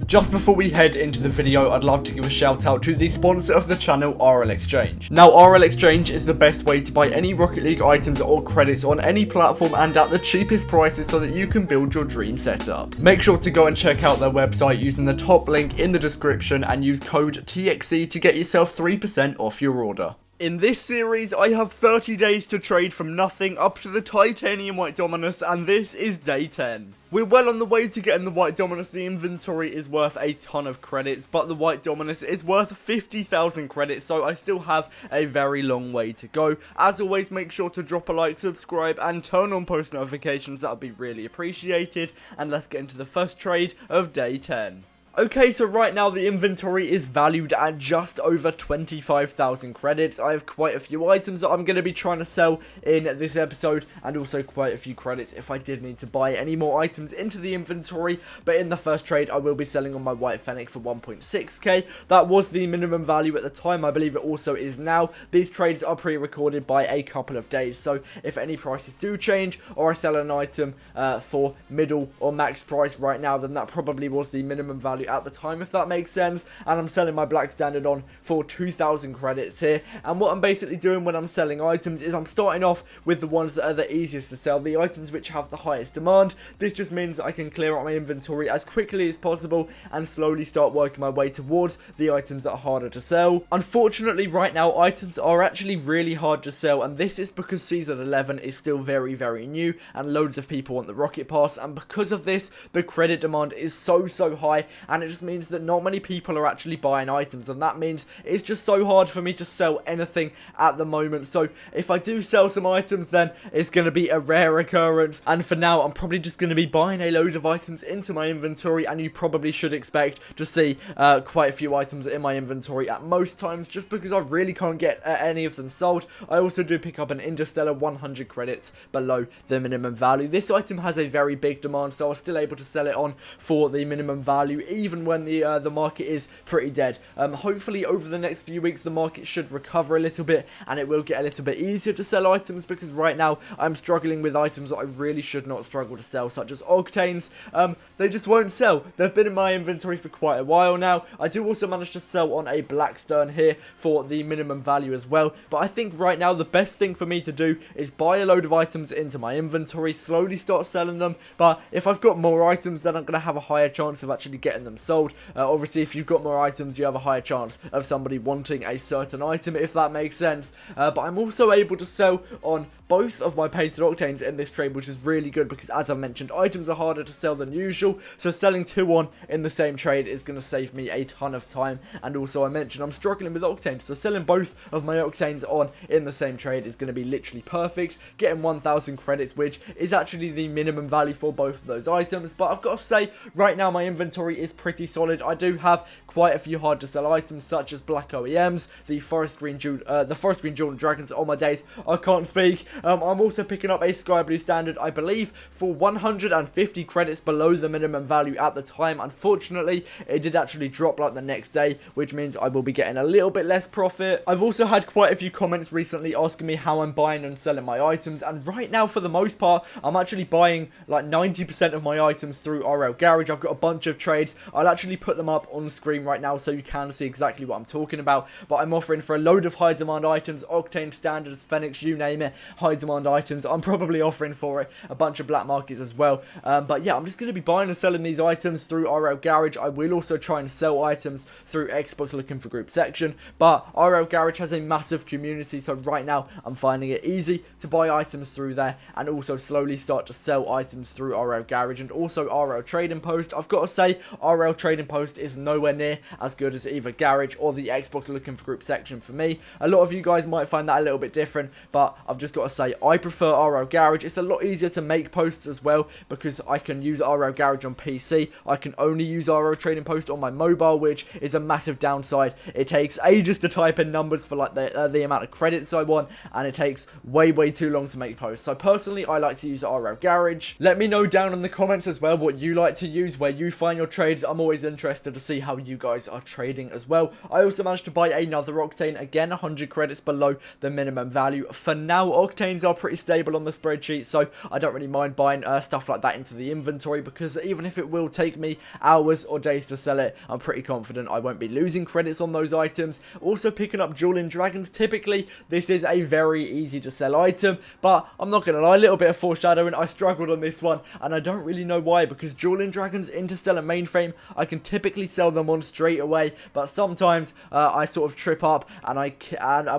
Just before we head into the video, I'd love to give a shout out to the sponsor of the channel, RL Exchange. Now, RL Exchange is the best way to buy any Rocket League items or credits on any platform and at the cheapest prices so that you can build your dream setup. Make sure to go and check out their website using the top link in the description and use code TXE to get yourself 3% off your order. In this series, I have 30 days to trade from nothing up to the titanium white Dominus, and this is day 10. We're well on the way to getting the white Dominus. The inventory is worth a ton of credits, but the white Dominus is worth 50,000 credits, so I still have a very long way to go. As always, make sure to drop a like, subscribe, and turn on post notifications. That would be really appreciated, and let's get into the first trade of day 10. Okay, so right now the inventory is valued at just over 25,000 credits. I have quite a few items that I'm going to be trying to sell in this episode, and also quite a few credits if I did need to buy any more items into the inventory. But in the first trade, I will be selling on my white Fennec for 1.6k. That was the minimum value at the time. I believe it also is now. These trades are pre-recorded by a couple of days, so if any prices do change, or I sell an item for middle or max price right now, then that probably was the minimum value at the time, if that makes sense. And I'm selling my black standard on for 2,000 credits here, and what I'm basically doing when I'm selling items is I'm starting off with the ones that are the easiest to sell, the items which have the highest demand. This just means I can clear out my inventory as quickly as possible and slowly start working my way towards the items that are harder to sell. Unfortunately, right now items are actually really hard to sell, and this is because season 11 is still very new and loads of people want the rocket pass, and because of this the credit demand is so high, and it just means that not many people are actually buying items, and that means it's just so hard for me to sell anything at the moment. So if I do sell some items, then it's going to be a rare occurrence, and for now I'm probably just going to be buying a load of items into my inventory, and you probably should expect to see quite a few items in my inventory at most times, just because I really can't get any of them sold. I also do pick up an Interstellar 100 credits below the minimum value. This item has a very big demand, so I'm still able to sell it on for the minimum value even when the market is pretty dead. Hopefully over the next few weeks the market should recover a little bit, and it will get a little bit easier to sell items, because right now I'm struggling with items that I really should not struggle to sell, such as octanes. They just won't sell. They've been in my inventory for quite a while now. I do also manage to sell on a black stern here for the minimum value as well, but I think right now the best thing for me to do is buy a load of items into my inventory, slowly start selling them. But if I've got more items, then I'm going to have a higher chance of actually getting them sold. Obviously, if you've got more items, you have a higher chance of somebody wanting a certain item, if that makes sense. But I'm also able to sell on both of my painted octanes in this trade, which is really good, because as I mentioned, items are harder to sell than usual, so selling two on in the same trade is going to save me a ton of time. And also, I mentioned I'm struggling with octanes, so selling both of my octanes on in the same trade is going to be literally perfect, getting 1,000 credits, which is actually the minimum value for both of those items. But I've got to say, right now my inventory is pretty solid. I do have quite a few hard to sell items, such as black OEMs, the forest green jewel dragons. On my days, I can't speak. I'm also picking up a sky blue standard, I believe, for 150 credits below the minimum value at the time. Unfortunately, it did actually drop like the next day, which means I will be getting a little bit less profit. I've also had quite a few comments recently asking me how I'm buying and selling my items, and right now, for the most part, I'm actually buying like 90% of my items through RL Garage. I've got a bunch of trades. I'll actually put them up on screen right now so you can see exactly what I'm talking about. But I'm offering for a load of high demand items, octane standards, Phoenix, you name it, high demand items. I'm probably offering for it a bunch of black markets as well. But yeah, I'm just going to be buying and selling these items through RL Garage. I will also try and sell items through Xbox Looking for Group section, but RL Garage has a massive community, so right now I'm finding it easy to buy items through there, and also slowly start to sell items through RL Garage and also RL Trading Post. I've got to say, RL Trading Post is nowhere near as good as either Garage or the Xbox Looking for Group section for me. A lot of you guys might find that a little bit different, but I've just got to say I prefer RL Garage. It's a lot easier to make posts as well, because I can use RL Garage on PC. I can only use RL Trading Post on my mobile, which is a massive downside. It takes ages to type in numbers for like the amount of credits I want, and it takes way too long to make posts. So personally, I like to use RL Garage. Let me know down in the comments as well what you like to use, where you find your trades I'm always interested to see how you guys are trading as well. I also managed to buy another Octane, again 100 credits below the minimum value. For now, Octanes are pretty stable on the spreadsheet, so I don't really mind buying stuff like that into the inventory, because even if it will take me hours or days to sell it, I'm pretty confident I won't be losing credits on those items. Also, picking up Dueling Dragons, typically this is a very easy to sell item, but I'm not gonna lie, a little bit of foreshadowing, I struggled on this one, and I don't really know why, because Dueling Dragons, Interstellar Mainframe, I can typically sell them on straight away, but sometimes I sort of trip up and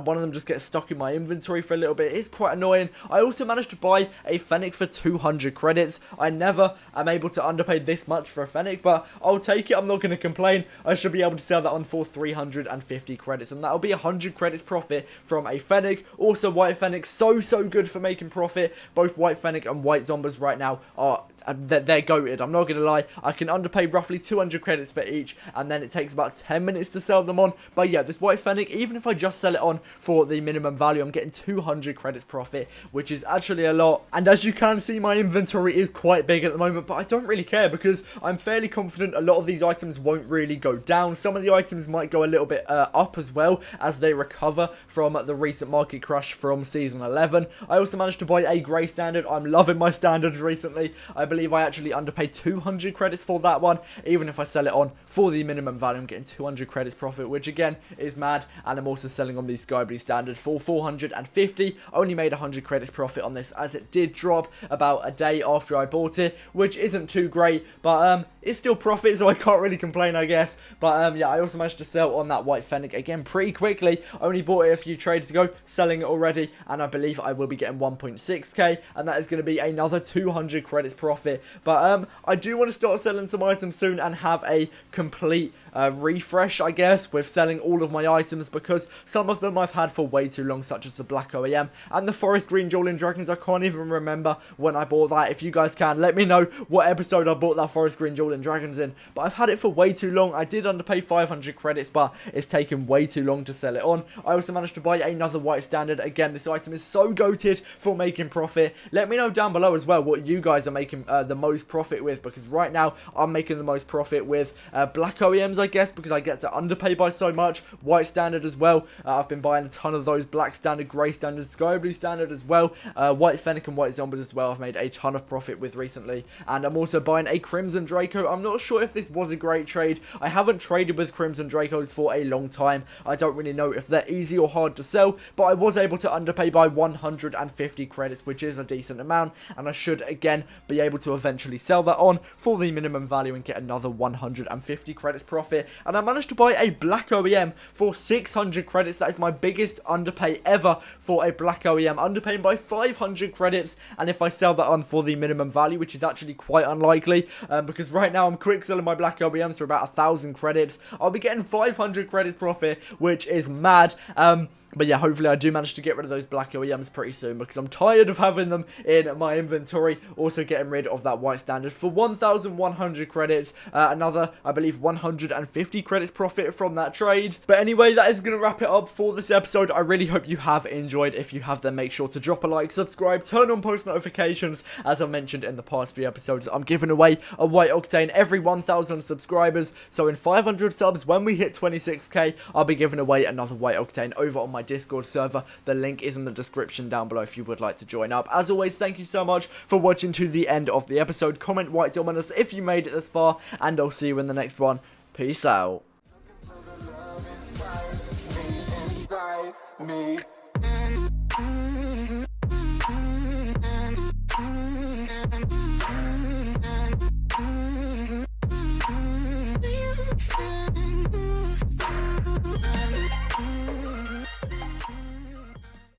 one of them just gets stuck in my inventory for a little bit. It's quite annoying. I also managed to buy a Fennec for 200 credits. I never am able to underpay this much for a Fennec, but I'll take it. I'm not going to complain. I should be able to sell that on for 350 credits, and that'll be 100 credits profit from a Fennec. Also, White Fennec, so good for making profit. Both White Fennec and White Zombies right now are they're goated. I'm not going to lie. I can underpay roughly 200 credits for each, and then it takes about 10 minutes to sell them on. But yeah, this White Fennec, even if I just sell it on for the minimum value, I'm getting 200 credits profit, which is actually a lot. And as you can see, my inventory is quite big at the moment, but I don't really care, because I'm fairly confident a lot of these items won't really go down. Some of the items might go a little bit up as well, as they recover from the recent market crash from Season 11. I also managed to buy a Grey Standard. I'm loving my standards recently. I believe I actually underpaid 200 credits for that one. Even if I sell it on for the minimum value, I'm getting 200 credits profit, which again is mad. And I'm also selling on the Sky Blue Standard for 450. I only made 100 credits profit on this, as it did drop about a day after I bought it, which isn't too great, but it's still profit, so I can't really complain, I guess. But yeah, I also managed to sell on that White Fennec again pretty quickly. I only bought it a few trades ago, selling it already, and I believe I will be getting 1.6k, and that is going to be another 200 credits profit. But I do want to start selling some items soon and have a complete refresh, I guess, with selling all of my items, because some of them I've had for way too long, such as the Black OEM and the Forest Green Dueling Dragons. I can't even remember when I bought that. If you guys can, let me know what episode I bought that Forest Green Dueling Dragons in, but I've had it for way too long. I did underpay 500 credits, but it's taken way too long to sell it on. I also managed to buy another White Standard. Again, this item is so goated for making profit. Let me know down below as well what you guys are making the most profit with, because right now I'm making the most profit with Black OEMs, I guess, because I get to underpay by so much. White Standard as well. I've been buying a ton of those. Black Standard, Grey Standard, Sky Blue Standard as well. White Fennec and White Zombies as well. I've made a ton of profit with recently. And I'm also buying a Crimson Draco. I'm not sure if this was a great trade. I haven't traded with Crimson Dracos for a long time. I don't really know if they're easy or hard to sell, but I was able to underpay by 150 credits, which is a decent amount, and I should again be able to eventually sell that on for the minimum value and get another 150 credits profit. And I managed to buy a Black OEM for 600 credits. That is my biggest underpay ever for a Black OEM, underpaying by 500 credits. And if I sell that on for the minimum value, which is actually quite unlikely, because right now I'm quick selling my Black OEMs for about 1,000 credits, I'll be getting 500 credits profit, which is mad. But yeah, hopefully I do manage to get rid of those Black OEMs pretty soon, because I'm tired of having them in my inventory. Also getting rid of that White Standard for 1,100 credits. Another, I believe, 150 credits profit from that trade. But anyway, that is going to wrap it up for this episode. I really hope you have enjoyed. If you have, then make sure to drop a like, subscribe, turn on post notifications. As I mentioned in the past few episodes, I'm giving away a White Octane every 1,000 subscribers. So in 500 subs, when we hit 26k, I'll be giving away another White Octane over on my Discord server. The link is in the description down below if you would like to join up. As always, thank you so much for watching to the end of the episode. Comment White Dominus if you made it this far, and I'll see you in the next one. Peace out. Me.